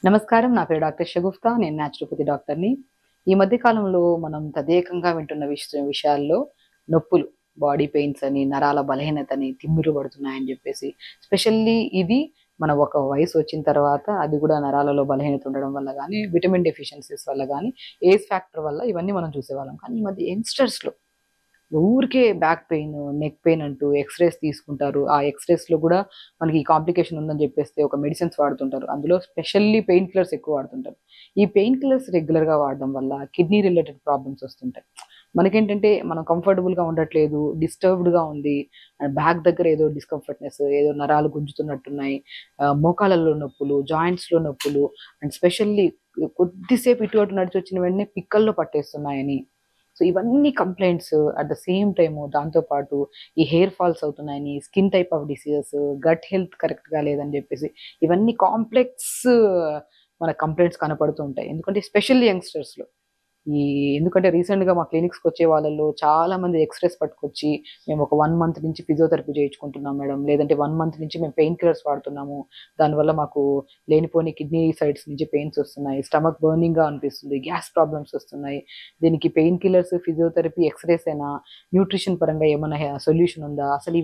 నమస్కారం, నా పేరు డాక్టర్ షగుఫ్తా. నేను న్యాచురోపతి డాక్టర్ని. ఈ మధ్య కాలంలో మనం తదేకంగా వింటున్న విషయాల్లో నొప్పులు, బాడీ పెయిన్స్ అని, నరాల బలహీనతని, తిమ్మిరి పడుతున్నాయని చెప్పేసి. స్పెషల్లీ ఇది మన ఒక వయసు వచ్చిన తర్వాత, అది కూడా నరాలలో బలహీనత ఉండడం వల్ల కానీ, విటమిన్ డెఫిషియన్సీస్ వల్ల కానీ, ఏజ్ ఫ్యాక్టర్ వల్ల ఇవన్నీ మనం చూసేవాళ్ళం. కానీ ఈ మధ్య యంగ్స్టర్స్లో ఊరికే బ్యాక్ పెయిన్, నెక్ పెయిన్ అంటూ ఎక్స్‌రేస్ తీసుకుంటారు. ఆ ఎక్స్‌రేస్‌లో కూడా మనకి ఈ కాంప్లికేషన్ ఉందని చెప్పేస్తే ఒక మెడిసిన్స్ వాడుతుంటారు. అందులో స్పెషల్లీ పెయిన్ కిల్లర్స్ ఎక్కువ వాడుతుంటారు. ఈ పెయిన్ కిల్లర్స్ రెగ్యులర్‌గా వాడడం వల్ల కిడ్నీ రిలేటెడ్ ప్రాబ్లమ్స్ వస్తుంటాయి. మనకేంటంటే మనం కంఫర్టబుల్‌గా ఉండట్లేదు, డిస్టర్బ్డ్‌గా ఉంది, బ్యాక్ దగ్గర ఏదో డిస్కంఫర్ట్‌నెస్, ఏదో నరాలు గుంజుతున్నట్టున్నాయి, మోకాళ్ళలో నొప్పులు, జాయింట్స్‌లో నొప్పులు, అండ్ స్పెషల్లీ కొద్దిసేపు ఇటు అటు నడిచొచ్చిన వెంటనే పిక్కల్లో పట్టేస్తున్నాయని. సో ఇవన్నీ complaints at the same time. దాంతో పాటు ఈ హెయిర్ ఫాల్స్ అవుతున్నాయని, skin type of diseases, gut health కరెక్ట్‌గా లేదని చెప్పేసి, ఇవన్నీ కాంప్లెక్స్ మన కంప్లైంట్స్ కనపడుతూ ఉంటాయి. ఎందుకంటే స్పెషల్లీ యంగ్‌స్టర్స్‌లో. ఎందుకంటే రీసెంట్‌గా మా క్లినిక్స్‌కొచ్చే వాళ్ళలో చాలామంది ఎక్స్‌రేస్ పట్టుకొచ్చి, మేము ఒక 1 మంత్ నుంచి ఫిజియోథెరపీ చేయించుకుంటున్నాం మేడం, లేదంటే 1 మంత్ నుంచి మేము పెయిన్ కిల్లర్స్ వాడుతున్నాము. దానివల్ల మాకు లేనిపోని కిడ్నీ సైడ్స్ నుంచి పెయిన్స్ వస్తున్నాయి, స్టమక్ బర్నింగ్‌గా అనిపిస్తుంది, గ్యాస్ ప్రాబ్లమ్స్ వస్తున్నాయి. దీనికి పెయిన్ కిల్లర్స్, ఫిజియోథెరపీ, ఎక్స్‌రేసేనా? న్యూట్రిషన్ పరంగా ఏమన్నా సొల్యూషన్ ఉందా? అసలు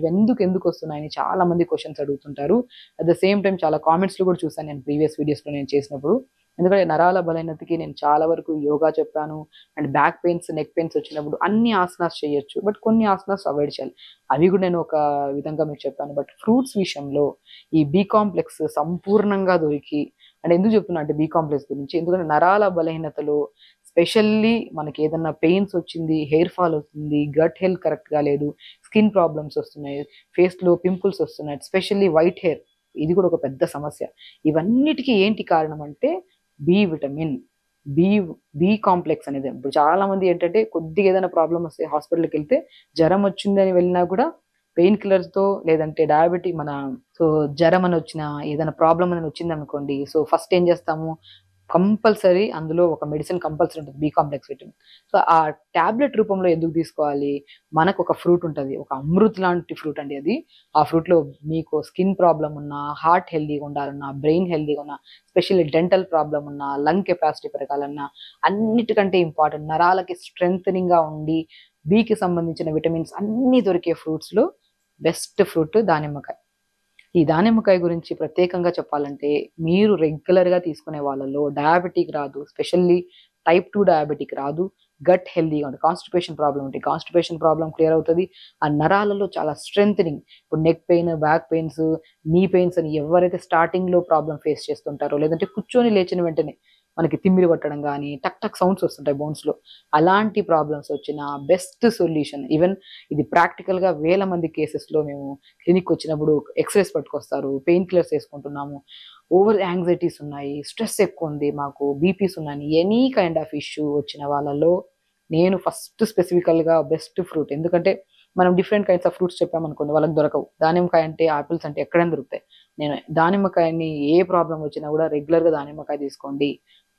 ఎందుకు వస్తున్నాయని చాలామంది క్వెషన్స్ అడుగుతుంటారు. అట్ ద సేమ్ టైమ్ చాలా కామెంట్స్‌లో కూడా చూసాను నేను ప్రీవియస్ వీడియోస్‌లో నేను చేసినప్పుడు. ఎందుకంటే నరాల బలహీనతకి నేను చాలా వరకు యోగా చెప్పాను. And back pains, neck pains వచ్చినప్పుడు అన్ని ఆసనాస్ చేయొచ్చు. బట్ కొన్ని ఆసనాస్ అవాయిడ్ చేయాలి. అవి కూడా నేను ఒక విధంగా మీకు చెప్పాను. బట్ ఫ్రూట్స్ విషయంలో ఈ బి కాంప్లెక్స్ సంపూర్ణంగా దొరికి, అంటే ఎందుకు చెప్తున్నా అంటే బి కాంప్లెక్స్ గురించి, ఎందుకంటే నరాల బలహీనతలో స్పెషల్లీ మనకి ఏదన్నా పెయిన్స్ వచ్చింది, హెయిర్ ఫాల్ అవుతుంది, గట్ హెల్త్ కరెక్ట్‌గా లేదు, స్కిన్ ప్రాబ్లమ్స్ వస్తున్నాయి, ఫేస్‌లో పింపుల్స్ వస్తున్నాయి, స్పెషల్లీ వైట్ హెయిర్, ఇది కూడా ఒక పెద్ద సమస్య. ఇవన్నిటికి ఏంటి కారణం అంటే B vitamin. B B complex అనేది. ఇప్పుడు చాలామంది ఏంటంటే కొద్దిగా ఏదైనా ప్రాబ్లమ్ వస్తే హాస్పిటల్‌కెళ్తే, జ్వరం వచ్చిందని వెళ్ళినా కూడా పెయిన్ కిల్లర్స్‌తో, లేదంటే సో జ్వరం అని వచ్చినా, ఏదైనా ప్రాబ్లమ్ అని వచ్చిందనుకోండి, సో ఫస్ట్ ఏం చేస్తాము, కంపల్సరీ అందులో ఒక మెడిసిన్ కంపల్సరీ ఉంటుంది, బి కాంప్లెక్స్ విటమిన్. సో ఆ టాబ్లెట్ రూపంలో ఎందుకు తీసుకోవాలి? మనకొక ఫ్రూట్ ఉంటది. ఒక అమృత్ లాంటి ఫ్రూట్ అండి అది. ఆ ఫ్రూట్‌లో మీకు స్కిన్ ప్రాబ్లమ్ ఉన్నా, హార్ట్ హెల్తీగా ఉండాలన్నా, బ్రెయిన్ హెల్తీగా ఉన్నా, స్పెషల్లీ డెంటల్ ప్రాబ్లమ్ ఉన్నా, లంగ్ కెపాసిటీ పెరగాలన్నా, అన్నిటికంటే ఇంపార్టెంట్ నరాలకి స్ట్రెంథెనింగ్‌గా ఉండి, బికి సంబంధించిన విటమిన్స్ అన్నీ దొరికే ఫ్రూట్స్‌లో బెస్ట్ ఫ్రూట్ దానిమ్మకాయ. ఈ దానిమ్మకాయ గురించి ప్రత్యేకంగా చెప్పాలంటే, మీరు రెగ్యులర్‌గా తీసుకునే వాళ్ళలో డయాబెటిక్ రాదు, స్పెషల్లీ టైప్ 2 డయాబెటిక్ రాదు, గట్ హెల్తీగా ఉంటది. కాన్‌స్టిపేషన్ ప్రాబ్లమ్ ఉంటే కాన్‌స్టిపేషన్ ప్రాబ్లమ్ క్లియర్ అవుతది. ఆ నరాలలో చాలా స్ట్రెంథెనింగ్. ఇప్పుడు neck pain, back pains, knee pains అని ఎవరైతే స్టార్టింగ్‌లో ప్రాబ్లమ్ ఫేస్ చేస్తుంటారో, లేదంటే కూర్చొని లేచిన వెంటనే మనకి తిమ్మిరి పట్టడం గానీ, టక్ టక్ సౌండ్స్ వస్తుంటాయి బోన్స్‌లో. అలాంటి ప్రాబ్లమ్స్ వచ్చిన బెస్ట్ సొల్యూషన్, ఈవెన్ ఇది ప్రాక్టికల్‌గా వేల మంది కేసెస్‌లో మేము క్లినిక్‌కొచ్చినప్పుడు ఎక్స్‌రేస్ పట్టుకొస్తారు, పెయిన్ కిల్లర్స్ యేసుకుంటున్నాము, ఓవర్ యాంగ్జైటీస్ ఉన్నాయి, స్ట్రెస్ ఎక్కువుంది, మాకు బీపీస్ ఉన్నాయని, ఎనీ కైండ్ ఆఫ్ ఇష్యూ వచ్చిన వాళ్ళలో నేను ఫస్ట్ స్పెసిఫికల్‌గా బెస్ట్ ఫ్రూట్. ఎందుకంటే మనం డిఫరెంట్ కైండ్స్ ఆఫ్ ఫ్రూట్స్ చెప్పామనుకోండి, వాళ్ళకి దొరకవు. దానిమ్మకాయ అంటే, ఆపిల్స్ అంటే ఎక్కడైనా దొరుకుతాయి. నేను దానిమ్మకాయని ఏ ప్రాబ్లమ్ వచ్చినా కూడా రెగ్యులర్‌గా దానిమ్మకాయ తీసుకోండి.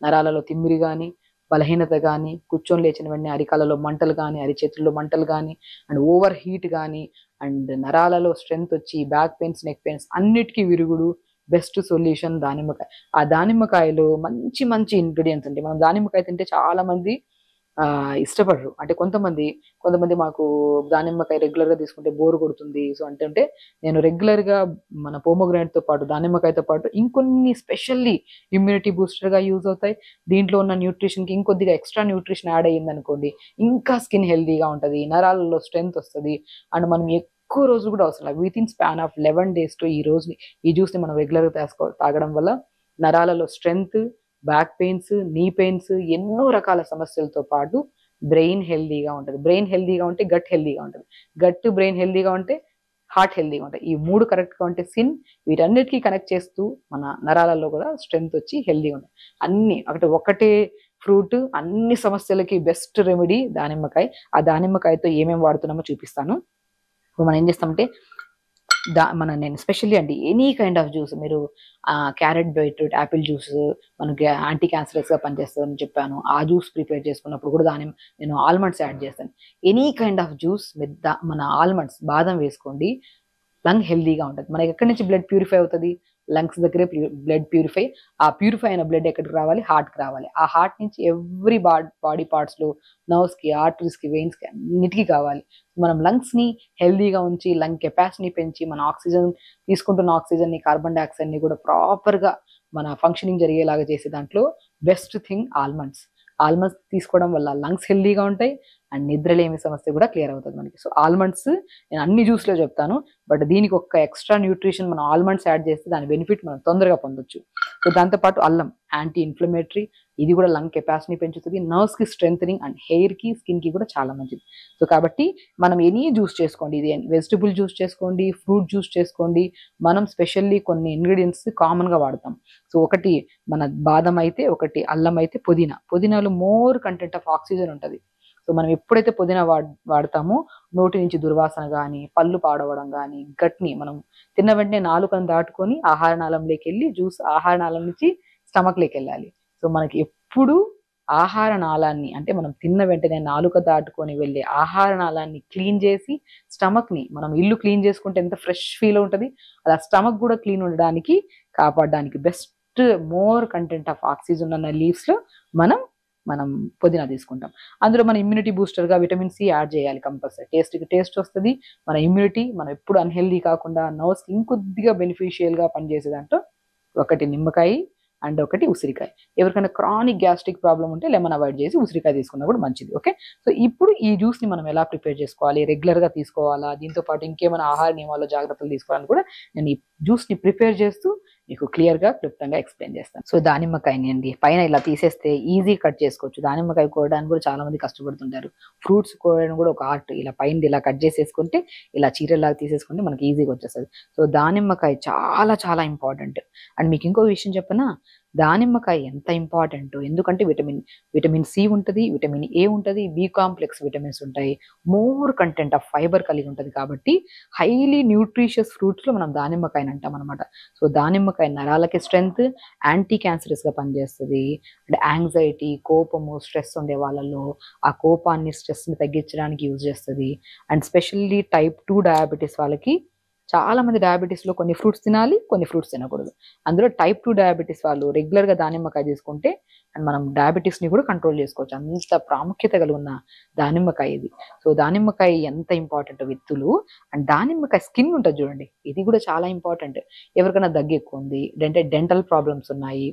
నరాలలో తిమ్మిరి గాని, బలహీనత గాని, కూర్చొని లేచిన వెంటనే అరికాళ్ళలో మంటలు గాని, అరిచేతుల్లో మంటలు గాని, అండ్ ఓవర్ హీట్ గాని, అండ్ నరాలలో స్ట్రెంత్ వచ్చి బ్యాక్ పెయిన్స్, నెక్ పెయిన్స్ అన్నిటికి విరుగుడు బెస్ట్ సొల్యూషన్ దానిమ్మకాయ. ఆ దానిమ్మకాయలో మంచి మంచి ఇంగ్రీడియెంట్స్ ఉంటాయి. మనం దానిమ్మకాయ తింటే చాలా మంది ఇష్టపడరు. అంటే కొంతమంది మాకు దానిమ్మకాయ రెగ్యులర్‌గా తీసుకుంటే బోర్ కొడుతుంది. సో అంటే నేను రెగ్యులర్‌గా మన పోమోగ్రానేట్‌తో పాటు, దానిమ్మకాయతో పాటు ఇంకొన్ని స్పెషల్లీ ఇమ్యూనిటీ బూస్టర్‌గా యూజ్ అవుతాయి. దీంట్లో ఉన్న న్యూట్రిషన్‌కి ఇంకొద్దిగా ఎక్స్‌ట్రా న్యూట్రిషన్ యాడ్ అయ్యిందనుకోండి, ఇంకా స్కిన్ హెల్తీగా ఉంటది, నరాలలో స్ట్రెంత్ వస్తది. అండ్ మనం ఎక్కువ రోజులు కూడా అవసరం లేదు. వితిన్ స్పాన్ ఆఫ్ 11 డేస్‌లో ఈ జ్యూస్‌ని మనం రెగ్యులర్‌గా తాగడం వల్ల నరాలలో strength, back pains, knee pains, ఎన్నో రకాల సమస్యలతో పాటు బ్రెయిన్ హెల్తీగా ఉంటది. బ్రెయిన్ హెల్తీగా ఉంటే గట్ హెల్తీగా ఉంటది. గట్, బ్రెయిన్ హెల్తీగా ఉంటే హార్ట్ హెల్తీగా ఉంటాయి. ఈ 3 కరెక్ట్‌గా ఉంటే వీటన్నిటికి కనెక్ట్ చేస్తూ మన నరాలలో కూడా స్ట్రెంత్ వచ్చి హెల్తీగా ఉంటాయి. ఒకటే ఫ్రూట్ అన్ని సమస్యలకి బెస్ట్ రెమెడీ దానిమ్మకాయ. ఆ దానిమ్మకాయతో ఏమేమి వాడుతున్నామో చూపిస్తాను. ఇప్పుడు మనం ఏం చేస్తామంటే, నేను స్పెషల్లీ అండి ఎనీ కైండ్ ఆఫ్ జ్యూస్, మీరు క్యారెట్ బీట్రూట్ యాపిల్ జ్యూస్ మనకి యాంటీ క్యాన్సరస్‌గా పనిచేస్తదని చెప్పాను. ఆ జ్యూస్ ప్రిపేర్ చేసుకున్నప్పుడు కూడా నేను ఆల్మండ్స్ యాడ్ చేస్తాను. ఎనీ కైండ్ ఆఫ్ జ్యూస్ మన ఆల్మండ్స్, బాదం వేసుకోండి. లంగ్ హెల్దీగా ఉంటుంది. మనకి ఎక్కడి నుంచి బ్లడ్ ప్యూరిఫై అవుతుంది? లంగ్స్ దగ్గరే బ్లడ్ ప్యూరిఫై. ఆ ప్యూరిఫై అయిన బ్లడ్ ఎక్కడికి రావాలి? హార్ట్కి రావాలి. ఆ హార్ట్ నుంచి ఎవ్రీ బాడీ పార్ట్స్లో నర్వ్స్కి, ఆర్టరీస్కి, వెయిన్స్కి అన్నిటికీ కావాలి. మనం లంగ్స్ని హెల్దీగా ఉంచి లంగ్ కెపాసిటీని పెంచి మన ఆక్సిజన్ తీసుకుంటున్న ఆక్సిజన్ని, కార్బన్ డైఆక్సైడ్ని కూడా ప్రాపర్గా మన ఫంక్షనింగ్ జరిగేలాగా చేసే దాంట్లో బెస్ట్ థింగ్ ఆల్మండ్స్. ఆల్మండ్స్ తీసుకోవడం వల్ల లంగ్స్ హెల్దీగా ఉంటాయి అండ్ నిద్రలేమి సమస్య కూడా క్లియర్ అవుతుంది మనకి. సో ఆల్మండ్స్ నేను అన్ని జ్యూస్లో చెప్తాను, బట్ దీనికి ఒక ఎక్స్ట్రా న్యూట్రిషన్ మనం ఆల్మండ్స్ యాడ్ చేస్తే దాని బెనిఫిట్ మనం తొందరగా పొందొచ్చు. సో దాంతోపాటు అల్లం యాంటీ ఇన్ఫ్లమేటరీ, ఇది కూడా లంగ్ కెపాసిటీ పెంచుతుంది, నర్వ్స్కి స్ట్రెంథనింగ్ అండ్ హెయిర్కి, స్కిన్కి కూడా చాలా మంచిది. సో కాబట్టి మనం ఎనీ జ్యూస్ చేసుకోండి, ఇది వెజిటబుల్ జ్యూస్ చేసుకోండి, ఫ్రూట్ జ్యూస్ చేసుకోండి, మనం స్పెషల్లీ కొన్ని ఇంగ్రీడియంట్స్ కామన్గా వాడతాం. సో ఒకటి మన బాదం అయితే, ఒకటి అల్లం అయితే, పుదీనాలో మోర్ కంటెంట్ ఆఫ్ ఆక్సిజన్ ఉంటుంది. సో మనం ఎప్పుడైతే పుదీనా వాడతామో నోటి నుంచి దుర్వాసన కానీ, పళ్ళు పాడవడం కానీ, గట్ని మనం తిన్న వెంటనే నాలుకను దాటుకొని ఆహార నాళంలోకి వెళ్ళి జ్యూస్ ఆహార నాళం నుంచి స్టమక్లోకి వెళ్ళాలి. సో మనకి ఎప్పుడు ఆహార నాళాన్ని, అంటే మనం తిన్న వెంటనే నాలుక దాటుకొని వెళ్ళే ఆహార నాళాన్ని క్లీన్ చేసి స్టమక్ని మనం ఇల్లు క్లీన్ చేసుకుంటే ఎంత ఫ్రెష్ ఫీల్ ఉంటుంది, అలా స్టమక్ కూడా క్లీన్ ఉండడానికి కాపాడడానికి best more content of oxygen ఉన్న లీవ్స్లో మనం పుదీనా తీసుకుంటాం. అందులో మన ఇమ్యూనిటీ బూస్టర్గా విటమిన్ సి యాడ్ చేయాలి కంపల్సరీ. టేస్ట్ వస్తుంది, మన ఇమ్యూనిటీ మనం ఎప్పుడు అన్హెల్దీ కాకుండా నర్వ్స్కి ఇంకొద్దిగా బెనిఫిషియల్గా పనిచేసే దాంట్లో ఒకటి నిమ్మకాయ అండ్ ఒకటి ఉసిరికాయ. ఎవరికైనా క్రానిక్ గ్యాస్ట్రిక్ ప్రాబ్లం ఉంటే లెమన్ అవాయిడ్ చేసి ఉసిరికాయ తీసుకున్నా కూడా మంచిది. ఓకే, సో ఇప్పుడు ఈ జ్యూస్ని మనం ఎలా ప్రిపేర్ చేసుకోవాలి, రెగ్యులర్గా తీసుకోవాలా, దీంతో పాటు ఇంకేమైనా ఆహార నియమాల్లో జాగ్రత్తలు తీసుకోవాలని కూడా నేను ఈ జ్యూస్ని ప్రిపేర్ చేస్తూ మీకు క్లియర్గా క్లుప్తంగా ఎక్స్ప్లెయిన్ చేస్తాను. సో దానిమ్మకాయని అండి పైన ఇలా తీసేస్తే ఈజీ కట్ చేసుకోవచ్చు. దానిమ్మకాయ కోయడానికి కూడా చాలా మంది కష్టపడుతుంటారు. ఫ్రూట్స్ కోయడం కూడా ఒక ఆర్ట్. ఇలా పైన ఇలా కట్ చేసేసుకుంటే ఇలా చీరలాగా తీసేసుకుంటే మనకి ఈజీగా వచ్చేస్తుంది. సో దానిమ్మకాయ చాలా చాలా ఇంపార్టెంట్. అండ్ మీకు ఇంకో విషయం చెప్పనా, దానిమ్మకాయ ఎంత ఇంపార్టెంట్ ఎందుకంటే విటమిన్ సి ఉంటుంది, విటమిన్ ఏ ఉంటుంది, బి కాంప్లెక్స్ విటమిన్స్ ఉంటాయి, మోర్ కంటెంట్ ఆఫ్ ఫైబర్ కలిగి ఉంటుంది. కాబట్టి హైలీ న్యూట్రిషియస్ ఫ్రూట్స్లో మనం దానిమ్మకాయని అంటాం అనమాట. సో దానిమ్మకాయ నరాలకి స్ట్రెంగ్త్, యాంటీ క్యాన్సరస్గా పనిచేస్తుంది. అంటే యాంగ్జైటీ, కోపము, స్ట్రెస్ ఉండే వాళ్ళలో ఆ కోపాన్ని, స్ట్రెస్ని తగ్గించడానికి యూజ్ చేస్తుంది. అండ్ స్పెషల్లీ టైప్ 2 డయాబెటీస్ వాళ్ళకి, చాలా మంది డయాబెటీస్లో కొన్ని ఫ్రూట్స్ తినాలి, కొన్ని ఫ్రూట్స్ తినకూడదు. అందులో టైప్ 2 డయాబెటీస్ వాళ్ళు రెగ్యులర్గా దానిమ్మకాయ తీసుకుంటే అండ్ మనం డయాబెటీస్ని కూడా కంట్రోల్ చేసుకోవచ్చు. అంత ప్రాముఖ్యత కలిగిన దానిమ్మకాయ ఇది. సో దానిమ్మకాయ ఎంత ఇంపార్టెంట్ విత్తులు. అండ్ దానిమ్మకాయ స్కిన్ ఉంటుంది చూడండి, ఇది కూడా చాలా ఇంపార్టెంట్. ఎవరికైనా దగ్గు ఎక్కువ ఉంది, డెంటల్ ప్రాబ్లమ్స్ ఉన్నాయి,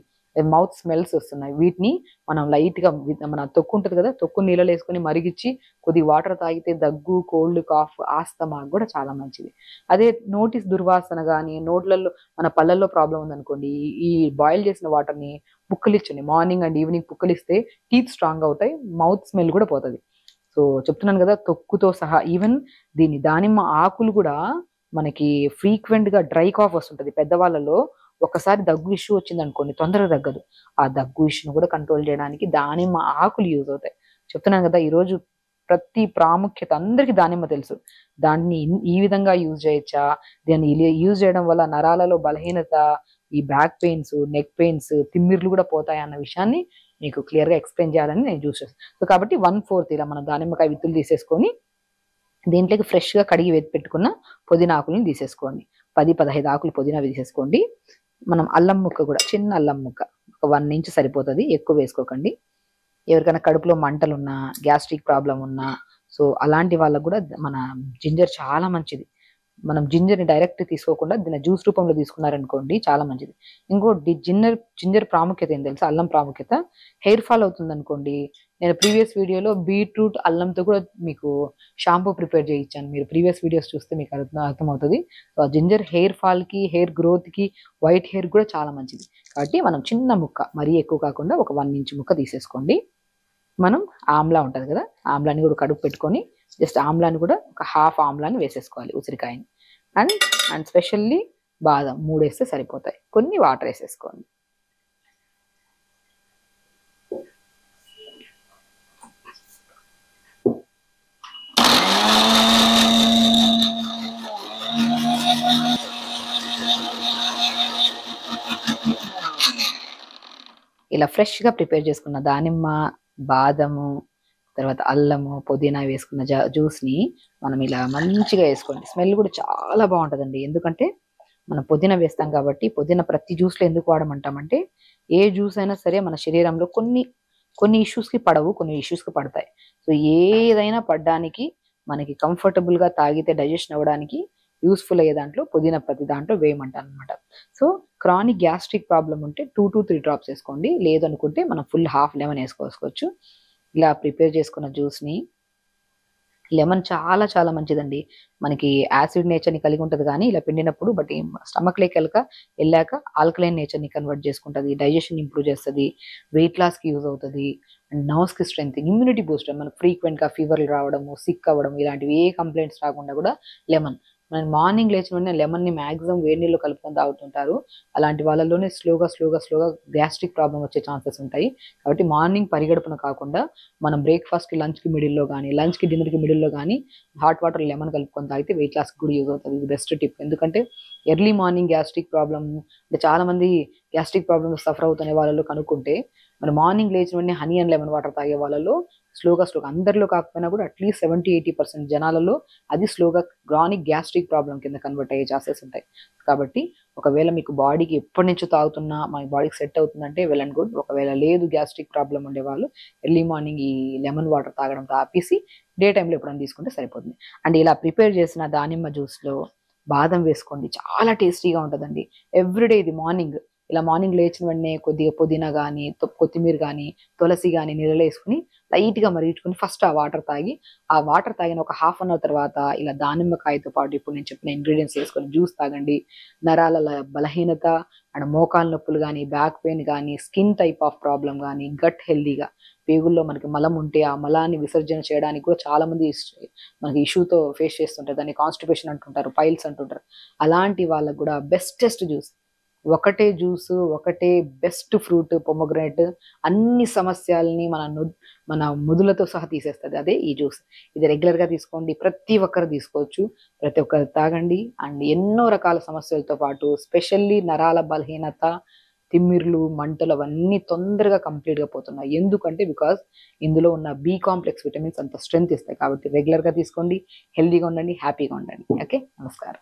మౌత్ స్మెల్స్ వస్తున్నాయి, వీటిని మనం లైట్గా మన తొక్కు ఉంటుంది కదా, తొక్కు నీళ్ళలో వేసుకొని మరిగించి కొద్ది వాటర్ తాగితే దగ్గు, కోల్డ్, కాఫ్, ఆస్తమా కూడా చాలా మంచిది. అదే నోటి దుర్వాసన కానీ, నోట్లలో మన పళ్ళల్లో ప్రాబ్లం ఉందనుకోండి, ఈ బాయిల్ చేసిన వాటర్ని పుక్కలిచ్చండి. మార్నింగ్ అండ్ ఈవినింగ్ పుక్కలిస్తే టీత్ స్ట్రాంగ్ అవుతాయి, మౌత్ స్మెల్ కూడా పోతుంది. సో చెప్తున్నాను కదా, తొక్కుతో సహా ఈవెన్ దానిమ్మ ఆకులు కూడా మనకి ఫ్రీక్వెంట్గా డ్రై కాఫ్ వస్తుంటుంది పెద్దవాళ్ళలో. ఒకసారి దగ్గు ఇష్యూ వచ్చింది అనుకోండి, తొందరగా తగ్గదు. ఆ దగ్గు ఇష్యూని కూడా కంట్రోల్ చేయడానికి దానిమ్మ ఆకులు యూజ్ అవుతాయి. చెప్తున్నాను కదా, ఈరోజు ప్రతి ప్రాముఖ్యత అందరికీ దానిమ్మ తెలుసు. దాన్ని ఈ విధంగా యూజ్ చేయొచ్చా, దాన్ని యూజ్ చేయడం వల్ల నరాలలో బలహీనత, ఈ బ్యాక్ పెయిన్స్, నెక్ పెయిన్స్, తిమ్మిర్లు కూడా పోతాయి అన్న విషయాన్ని మీకు క్లియర్గా ఎక్స్ప్లెయిన్ చేయాలని నేను చూస్ చేస్తాను. సో కాబట్టి 1/4 ఇలా మనం దానిమ్మకాయ విత్తులు తీసేసుకొని దీంట్లోకి ఫ్రెష్గా కడిగి పెట్టుకున్న పుదీనా ఆకులను తీసేసుకోండి. 10-15 ఆకులు పుదీనా తీసేసుకోండి. మనం అల్లం ముక్క కూడా, చిన్న అల్లం ముక్క ఒక 1 ఇంచ్ సరిపోతుంది, ఎక్కువ వేసుకోకండి. ఎవరికైనా కడుపులో మంటలు ఉన్నా, గ్యాస్ట్రిక్ ప్రాబ్లం ఉన్నా, సో అలాంటి వాళ్ళకు కూడా మన జింజర్ చాలా మంచిది. మనం జింజర్ని డైరెక్ట్ తీసుకోకుండా దీన్ని జ్యూస్ రూపంలో తీసుకున్నారనుకోండి చాలా మంచిది. ఇంకోటి జింజర్ ప్రాముఖ్యత ఏం తెలుసా, అల్లం ప్రాముఖ్యత. హెయిర్ ఫాల్ అవుతుంది అనుకోండి, నేను ప్రీవియస్ వీడియోలో బీట్రూట్ అల్లంతో కూడా మీకు షాంపూ ప్రిపేర్ చేయించాను. మీరు ప్రీవియస్ వీడియోస్ చూస్తే మీకు అర్థమవుతుంది. సో జింజర్ హెయిర్ ఫాల్కి, హెయిర్ గ్రోత్కి, వైట్ హెయిర్ కూడా చాలా మంచిది. కాబట్టి మనం చిన్న ముక్క, మరీ ఎక్కువ కాకుండా ఒక 1 ఇంచ్ ముక్క తీసేసుకోండి. మనం ఆమ్లా ఉంటుంది కదా, ఆమ్లాని కూడా కడుపు పెట్టుకొని జస్ట్ ఆమ్లాని కూడా ఒక హాఫ్ ఆమ్లాని వేసేసుకోవాలి, ఉసిరికాయని. అండ్ స్పెషల్లీ బాదం 3 వేస్తే సరిపోతాయి. కొన్ని వాటర్ వేసేసుకోండి. ఇలా ఫ్రెష్గా ప్రిపేర్ చేసుకున్న దానిమ్మ, బాదము, తర్వాత అల్లము, పుదీనా వేసుకున్న జ్యూస్ని మనం ఇలా మంచిగా వేసుకోండి. స్మెల్ కూడా చాలా బాగుంటుందండి. ఎందుకంటే మనం పుదీనా వేస్తాం కాబట్టి, పుదీనా ప్రతి జ్యూస్లో ఎందుకు వాడమంటామంటే, ఏ జ్యూస్ అయినా సరే మన శరీరంలో కొన్ని కొన్ని ఇష్యూస్కి పడవు, కొన్ని ఇష్యూస్కి పడతాయి. సో ఏదైనా పడ్డానికి మనకి కంఫర్టబుల్గా తాగితే డైజెషన్ అవ్వడానికి యూస్ఫుల్ అయ్యే దాంట్లో పుదీనా ప్రతి దాంట్లో వేయమంటాను అనమాట. సో క్రానిక్ గ్యాస్ట్రిక్ ప్రాబ్లం ఉంటే 2 to 3 డ్రాప్స్ వేసుకోండి. లేదనుకుంటే మనం ఫుల్ హాఫ్ లెమన్ వేసుకోవచ్చు. ఇలా ప్రిపేర్ చేసుకున్న జ్యూస్ని, లెమన్ చాలా చాలా మంచిదండి. మనకి యాసిడ్ నేచర్‌ని కలిగి ఉంటది గానీ, ఇలా పిండినప్పుడు బట్ స్టమక్‌లోకి ఎళ్ళాక ఆల్కలైన్ నేచర్‌ని కన్వర్ట్ చేసుకుంటది. డైజెషన్ ఇంప్రూవ్ చేస్తది. వెయిట్ లాస్‌కి యూజ్ అవుతది. అండ్ నర్వ్స్‌కి స్ట్రెంత్, ఇమ్యూనిటీ బూస్టర్. మనకు ఫ్రీక్వెంట్‌గా ఫీవర్‌లు రావడము, సిక్ అవ్వడం ఇలాంటివి ఏ కంప్లెయింట్స్ రాకుండా కూడా లెమన్. మనం మార్నింగ్ లేచిన వెంటనే లెమన్‌ని మాక్సిమం వేడి నీళ్లలో కలుపుకొని తాగుతుంటారు. అలాంటి వాళ్ళలోనే స్లోగా గ్యాస్ట్రిక్ ప్రాబ్లమ్ వచ్చే ఛాన్సెస్ ఉంటాయి. కాబట్టి మార్నింగ్ పరిగడుపున కాకుండా మనం బ్రేక్‌ఫాస్ట్‌కి, లంచ్‌కి మిడిల్‌లో గానీ, లంచ్‌కి, డిన్నర్‌కి మిడిల్‌లో గానీ హాట్ వాటర్ లెమన్ కలుపుకొని తాగితే వెయిట్ లాస్‌కి కూడా యూజ్ అవుతది. ఇది బెస్ట్ టిప్. ఎందుకంటే ఎర్లీ మార్నింగ్ గ్యాస్ట్రిక్ ప్రాబ్లమ్ అంటే చాలామంది గ్యాస్ట్రిక్ ప్రాబ్లమ్ సఫర్ అవుతున్న వాళ్ళలో కనుక్కుంటే, మరి మార్నింగ్ లేచిన వెంటనే హనీ అండ్ లెమన్ వాటర్ తాగే వాళ్ళలో స్లోగా అందరిలో కాకపోయినా కూడా అట్‌లీస్ట్ 70-80% జనాలలో అది స్లోగా క్రానిక్ గ్యాస్ట్రిక్ ప్రాబ్లమ్ కింద కన్వర్ట్ అయ్యే ఛాన్సెస్ ఉంటాయి. కాబట్టి ఒకవేళ మీకు బాడీకి ఎప్పటినుంచో తాగుతున్నా మన బాడీకి సెట్ అవుతుందంటే వెల్ అండ్ గుడ్. ఒకవేళ లేదు గ్యాస్ట్రిక్ ప్రాబ్లమ్ ఉండేవాళ్ళు ఎర్లీ మార్నింగ్ ఈ లెమన్ వాటర్ తాగడం ఆపేసి డే టైమ్‌లో ఎప్పుడైనా తీసుకుంటే సరిపోతుంది. అండ్ ఇలా ప్రిపేర్ చేసిన దానిమ్మ జ్యూస్‌లో బాదం వేసుకోండి. చాలా టేస్టీగా ఉంటదండి. ఎవ్రీడే ఇది మార్నింగ్. ఇలా మార్నింగ్ లేచిన వెంటనే కొద్దిగా పుదీనా గానీ, కొత్తిమీర గానీ, తులసి గానీ నీళ్ళలో ఏసుకొని లైట్‌గా మరిగించుకొని ఫస్ట్ ఆ వాటర్ తాగి, ఆ వాటర్ తాగిన ఒక హాఫ్ అన్ అవర్ తర్వాత ఇలా దానిమ్మకాయతో పాటు ఇప్పుడు నేను చెప్పిన ఇంగ్రీడియెంట్స్ ఏసుకొని జ్యూస్ తాగండి. నరాల బలహీనత అండ్ మోకాలు నొప్పులు గానీ, బ్యాక్ పెయిన్ గానీ, స్కిన్ టైప్ ఆఫ్ ప్రాబ్లమ్ గానీ, గట్ హెల్తీగా పేగుల్లో మనకి మలం ఉంటే ఆ మలాన్ని విసర్జన చేయడానికి కూడా చాలామంది మనకి ఇష్యూతో ఫేస్ చేస్తుంటారు. దాన్ని కాన్‌స్టిపేషన్ అంటుంటారు. పైల్స్ అంటుంటారు. అలాంటి వాళ్ళకి కూడా బెస్టెస్ట్ జ్యూస్. ఒకటే జ్యూసు, ఒకటే బెస్ట్ ఫ్రూట్ పొమోగ్రానేట్ అన్ని సమస్యల్ని మన ముదులతో సహా తీసేస్తది. అదే ఈ జ్యూస్. ఇది రెగ్యులర్‌గా తీసుకోండి. ప్రతి ఒక్కరు తీసుకోవచ్చు. ప్రతి ఒక్కరు తాగండి. అండ్ ఎన్నో రకాల సమస్యలతో పాటు స్పెషల్లీ నరాల బలహీనత, తిమ్మిర్లు, మంటలు అవన్నీ తొందరగా కంప్లీట్‌గా పోతున్నాయి. ఎందుకంటే బికాజ్ ఇందులో ఉన్న బి కాంప్లెక్స్ విటమిన్స్ అంత స్ట్రెంత్ ఇస్తాయి. కాబట్టి రెగ్యులర్‌గా తీసుకోండి. హెల్తీగా ఉండండి. హ్యాపీగా ఉండండి. ఓకే. నమస్కారం.